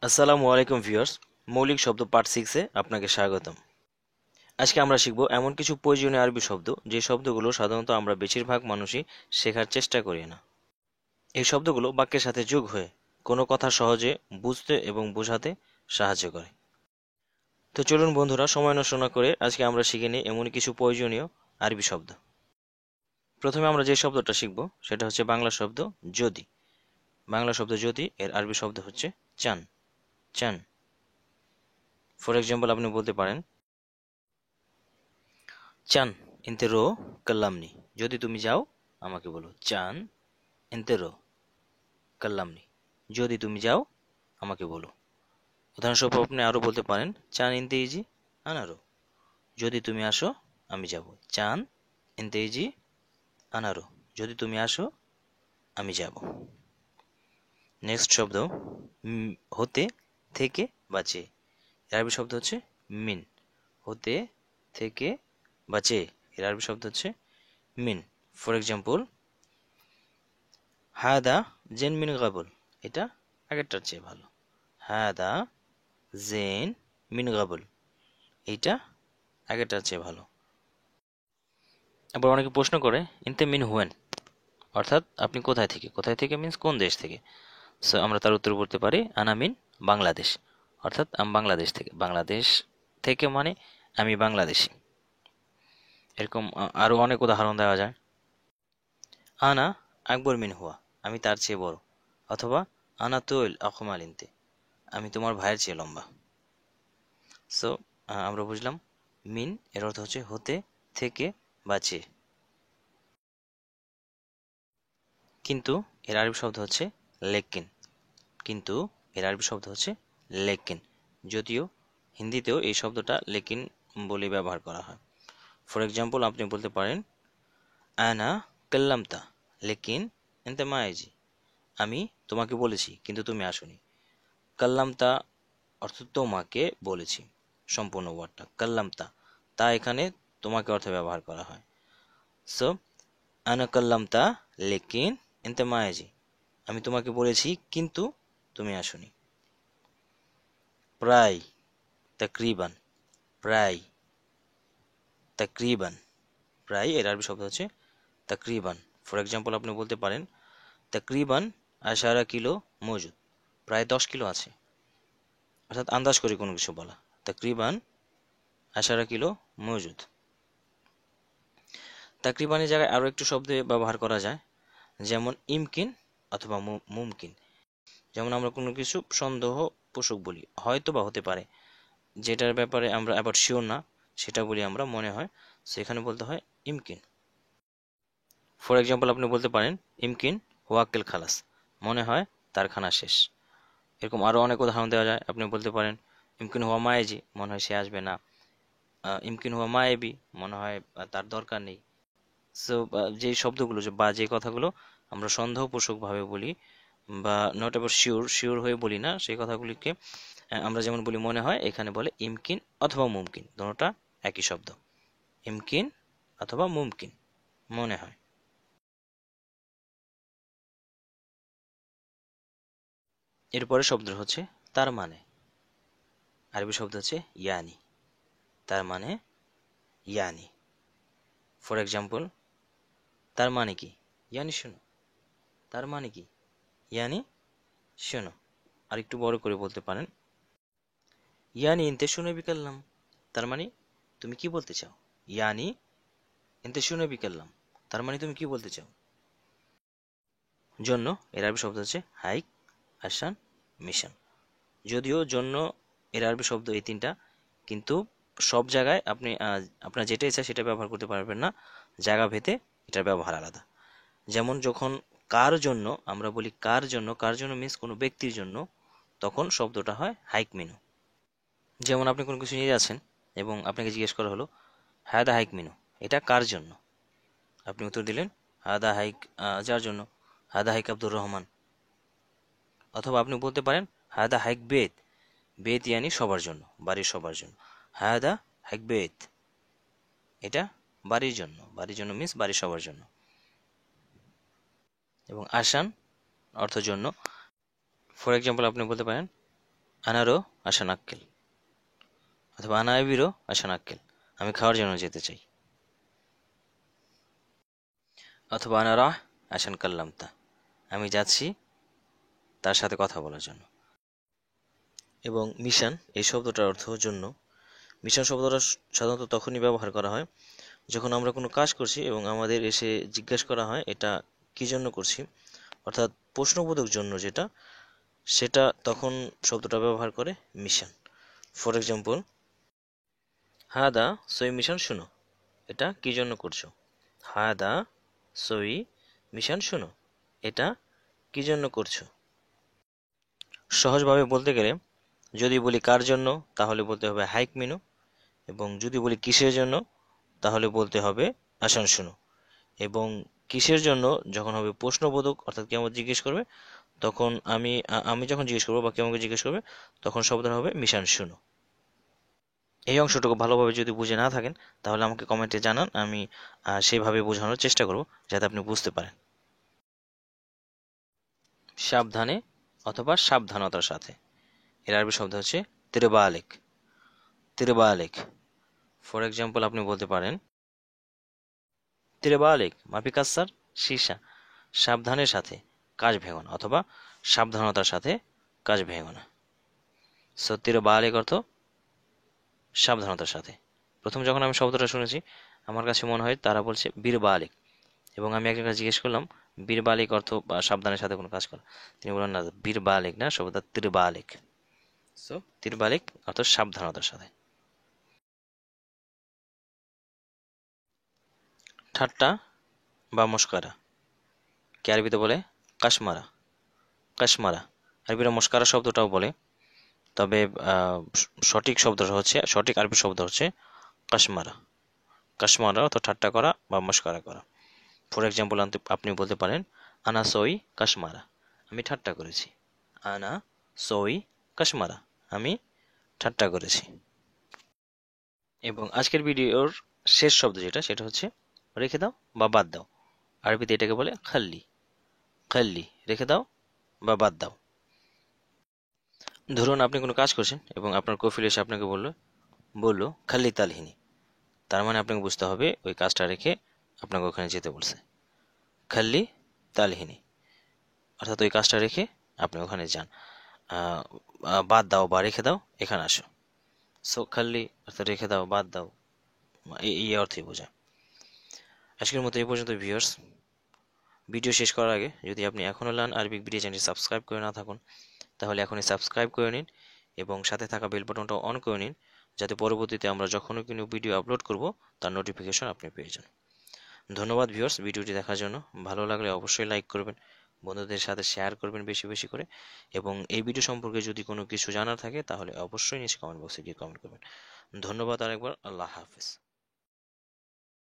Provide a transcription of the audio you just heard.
আসসালামু আলাইকুম ভিউয়ার্স। মৌলিক শব্দ পার্ট 6 এ আপনাকে স্বাগতম। আজকে আমরা শিখব এমন কিছু প্রয়োজনীয় আরবি শব্দ যে শব্দগুলো সাধারণত আমরা বেশিরভাগ মানুষই শেখার চেষ্টা করি না। এই শব্দগুলো বাক্যের সাথে যোগ হয়ে কোনো কথা সহজে বুঝতে এবং বোঝাতে সাহায্য করে। তো চলুন বন্ধুরা, সময় নষ্ট না করে আজকে আমরা শিখে নিই এমন কিছু প্রয়োজনীয় আরবি শব্দ। প্রথমে আমরা যে শব্দটা শিখব সেটা হচ্ছে বাংলা শব্দ যদি। বাংলা শব্দ যদি এর আরবি শব্দ হচ্ছে চান। চান। ফর এক্সাম্পল আপনি বলতে পারেন চান ইন্তেরো কাল্লামনি। যদি তুমি যাও আমাকে বলো। চান ইন্তেরো কাল্লামনি। যদি তুমি যাও আমাকে বলো। উদাহরণস্বরূপ আপনি আরো বলতে পারেন চান ইনতে ইজি আনারো। যদি তুমি আসো আমি যাব। চান ইনতে ইজি আনারো। যদি তুমি আসো আমি যাব। নেক্সট শব্দ হতে, থেকে বা চেয়ে। এর আরবি শব্দ হচ্ছে মিন। হতে, থেকে বা চেয়ে এর আরবি শব্দ হচ্ছে মিন। ফর এক্সাম্পল হাদা জেন মিন গাবল। এটা আগেরটার চেয়ে ভালো। হাদা জেন মিন গাবল। এইটা আগেরটার চেয়ে ভালো। আবার অনেকে প্রশ্ন করে ইনতে মিন হুয়েন, অর্থাৎ আপনি কোথায় থেকে। কোথায় থেকে মিন্স কোন দেশ থেকে। সো আমরা তার উত্তর বলতে পারি আনা মিন বাংলাদেশ, অর্থাৎ আমি বাংলাদেশ থেকে। বাংলাদেশ থেকে মানে আমি বাংলাদেশি। এরকম আরো অনেক উদাহরণ দেওয়া যায়। আনা আকবর মিন হুয়া, আমি তার চেয়ে বড়। অথবা আনা তৈল আখমাল ইনতে, আমি তোমার ভাইয়ের চেয়ে লম্বা। সো আমরা বুঝলাম মিন এর অর্থ হচ্ছে হতে, থেকে বা চেয়ে। কিন্তু এর আরবি শব্দ হচ্ছে লেকিন। কিন্তু এর আরবি শব্দ হচ্ছে লেকিন। যদিও হিন্দিতেও এই শব্দটা লেকিন বলে ব্যবহার করা হয়। ফর এক্সাম্পল আপনি বলতে পারেন আনা কাল্লামতা লেকিন এনতে মায়েজি। আমি তোমাকে বলেছি কিন্তু তুমি আসোনি। কাল্লামতা অর্থ তোমাকে বলেছি, সম্পূর্ণ ওয়ার্ডটা কাল্লামতা। তা এখানে তোমাকে অর্থে ব্যবহার করা হয়। সো আনা কাল্লামতা লেকিন এনতে মায়েজি, আমি তোমাকে বলেছি কিন্তু তুমি আসোনি। প্রায়, তাকরিবান। প্রায়, তাকরিবান। প্রায় এর আরবি শব্দ হচ্ছে তাকরিবান। ফর এক্সাম্পল আপনি বলতে পারেন তাকরিবান 10 কিলো মজুদ। প্রায় 10 কিলো আছে, অর্থাৎ আন্দাজ করে কোনো কিছু বলা। তাকরিবান 10 কিলো মজুদ। তাকরিবানের জায়গায় আরো একটু শব্দ ব্যবহার করা যায়, যেমন ইমকিন অথবা মুমকিন। যেমন আমরা কোনো কিছু সন্দেহ পোষক বলি, হয়তো বা হতে পারে। যেটার ব্যাপারে আমরা আবার শিওর না সেটা বলি আমরা মনে হয়, সেখানে বলতে হয় ইমকিন। ফর এক্সাম্পল আপনি বলতে পারেন ইমকিন ওয়াক্কেল খালাস, মনে হয় তার খানা শেষ। এরকম আরো অনেক উদাহরণ দেওয়া যায়। আপনি বলতে পারেন ইমকিন হুয়া মায়েজি, মনে হয় সে আসবে না। ইমকিন হুয়া মায়েবি, মনে হয় তার দরকার নেই। সো যে শব্দগুলো বা যে কথাগুলো আমরা সন্দেহপূর্বক ভাবে বলি বা নট এবার শিওর, শিওর হয়ে বলি না, সেই কথাগুলিকে আমরা যেমন বলি মনে হয়, এখানে বলে ইমকিন অথবা মুমকিন, দুটোটা একই শব্দ। ইমকিন অথবা মুমকিন, মনে হয়। এরপরে শব্দ হচ্ছে তার মানে। আরবি শব্দ হচ্ছে ইয়ানি। তার মানে ইয়ানি। ফর এক্সাম্পল তার মানে কি, ইয়ানি শোনো। তার মানে কি, ইয়ানি শোনো। আর একটু বড় করে বলতে পারেন ইয়ানি ইনতে শুনে বিকাল্লাম। তার মানে তুমি কি বলতে চাও। ইয়ানি ইনতে শুনে বিকাল্লাম, তার মানে তুমি কি বলতে চাও। জন্য এর আরবি শব্দ হচ্ছে হাইক, আসান, মিশন। যদিও জন্য এর আরবি শব্দ এই তিনটা, কিন্তু সব জায়গায় আপনি আপনার যেটা ইচ্ছা সেটা ব্যবহার করতে পারবেন না। জায়গা ভেদে এটার ব্যবহার আলাদা। যেমন যখন কার জন্য আমরা বলি কার জন্য, কার জন্য মিন্স কোনো ব্যক্তির জন্য, তখন শব্দটা হয় হাইক মিনু। যেমন আপনি কোনো কিছু নিয়ে যাচ্ছেন এবং আপনাকে জিজ্ঞেস করা হলো হায়দা হাইক মিনু, এটা কার জন্য। আপনি উত্তর দিলেন হায়দা হাইক যার জন্য, হায়দা হাইক আব্দুর রহমান। অথবা আপনি বলতে পারেন হায়দা হাইক বেত। বেত ইয়ানি সবার জন্য, বাড়ির সবার জন্য। হায়দা হাইক বেত, এটা বাড়ির জন্য। বাড়ির জন্য মিন্স বাড়ির সবার জন্য। এবং আসান অর্থ জন্য। ফর এক্সাম্পল আপনি বলতে পারেন আনারো আশান আক্কেল, অথবা আনা আবিরো আশান আক্কেল, আমি খাওয়ার জন্য যেতে চাই, অথবা আনা রাহ আশান কাল্লামতা, আমি যাচ্ছি তার সাথে কথা বলার জন্য। এবং মিশন এই শব্দটার অর্থ জন্য। মিশন শব্দটা সাধারণত তখনই ব্যবহার করা হয় যখন আমরা কোনো কাজ করছি এবং আমাদের এসে জিজ্ঞাসা করা হয় এটা কি জন্য করছি, অর্থাৎ প্রশ্নবোধক জন্য যেটা, সেটা তখন শব্দটা ব্যবহার করে মিশন। ফর এক্সাম্পল, হাদা সই মিশন শুনো, এটা কি জন্য করছো। হাদা সই মিশন শুনো, এটা কি জন্য করছো। সহজভাবে বলতে গেলে যদি বলি কার জন্য তাহলে বলতে হবে হাইক মিনু, এবং যদি বলি কিসের জন্য তাহলে বলতে হবে আসান শুনো। এবং কিসের জন্য যখন হবে প্রশ্নবোধক, অর্থাৎ কেউ আমাকে জিজ্ঞেস করবে, তখন আমি যখন জিজ্ঞেস করবো বা কেউ আমাকে জিজ্ঞেস করবে তখন শব্দটা হবে মিশান শুনো। এই অংশটুকু ভালোভাবে যদি বুঝে না থাকেন তাহলে আমাকে কমেন্টে জানান, আমি সেইভাবে বোঝানোর চেষ্টা করব যাতে আপনি বুঝতে পারেন। সাবধানে অথবা সাবধানতার সাথে, এর আরবি শব্দ হচ্ছে তিরবালেক। তিরবালেক, ফর এক্সাম্পল আপনি বলতে পারেন তিরবালেক মাফিকাসার সীসা, সাবধানের সাথে কাজ ভেঙো না, অথবা সাবধানতার সাথে কাজ ভেঙো না। সো তিরবালেক অর্থ সাবধানতার সাথে। প্রথম যখন আমি শব্দটা শুনেছি আমার কাছে মনে হয় তারা বলছে বীর বালিক, এবং আমি একজনকে জিজ্ঞেস করলাম বীর বালিক অর্থ বা সাবধানের সাথে কোনো কাজ করা, তিনি বললেন না, বীর বালিক না, শব্দটা তীর বালিক। সো তীর বালিক অর্থ সাবধানতার সাথে। ঠাট্টা বা মস্কারা, কে আরবিতে বলে কাশমারা। কাশমারা, আরবিরা মস্কারা শব্দটাও বলে, তবে সঠিক শব্দটা হচ্ছে, সঠিক আরবি শব্দ হচ্ছে কাশমারা। কাশমারা অর্থ ঠাট্টা করা বা মস্কারা করা। ফর এক্সাম্পল আপনি বলতে পারেন আনা সই কাশমারা, আমি ঠাট্টা করেছি। আনা সই কাশমারা, আমি ঠাট্টা করেছি। এবং আজকের ভিডিওর শেষ শব্দ যেটা, সেটা হচ্ছে রেখে দাও বা বাদ দাও। আরবিতে এটাকে বলে খাল্লি। খাল্লি, রেখে দাও বা বাদ দাও। ধরুন আপনি কোনো কাজ করছেন এবং আপনার কফিল এসে আপনাকে বললো খাল্লি তালহিনি, তার মানে আপনাকে বুঝতে হবে ওই কাজটা রেখে আপনাকে ওখানে যেতে বলছে। খাল্লি তালহিনি, অর্থাৎ ওই কাজটা রেখে আপনি ওখানে যান। বাদ দাও বা রেখে দাও, এখানে আসো। সো খাল্লি অর্থাৎ রেখে দাও, বাদ দাও, এই অর্থে বোঝায়। আজকের মতো এই পর্যন্ত ভিউয়ার্স। ভিডিও শেষ করার আগে যদি আপনি এখনও লার্ন আরবিক ভিডিও চ্যানেলটি সাবস্ক্রাইব করে না থাকুন তাহলে এখনই সাবস্ক্রাইব করে নিন এবং সাথে থাকা বেল বাটনটা অন করে নিন, যাতে পরবর্তীতে আমরা যখনই কোনো ভিডিও আপলোড করব তার নোটিফিকেশন আপনি পেয়ে যান। ধন্যবাদ ভিউয়ার্স ভিডিওটি দেখার জন্য। ভালো লাগলে অবশ্যই লাইক করবেন, বন্ধুদের সাথে শেয়ার করবেন বেশি বেশি করে, এবং এই ভিডিও সম্পর্কে যদি কোনো কিছু জানার থাকে তাহলে অবশ্যই নিচে কমেন্ট বক্সে গিয়ে কমেন্ট করবেন। ধন্যবাদ আরেকবার। আল্লাহ হাফেজ।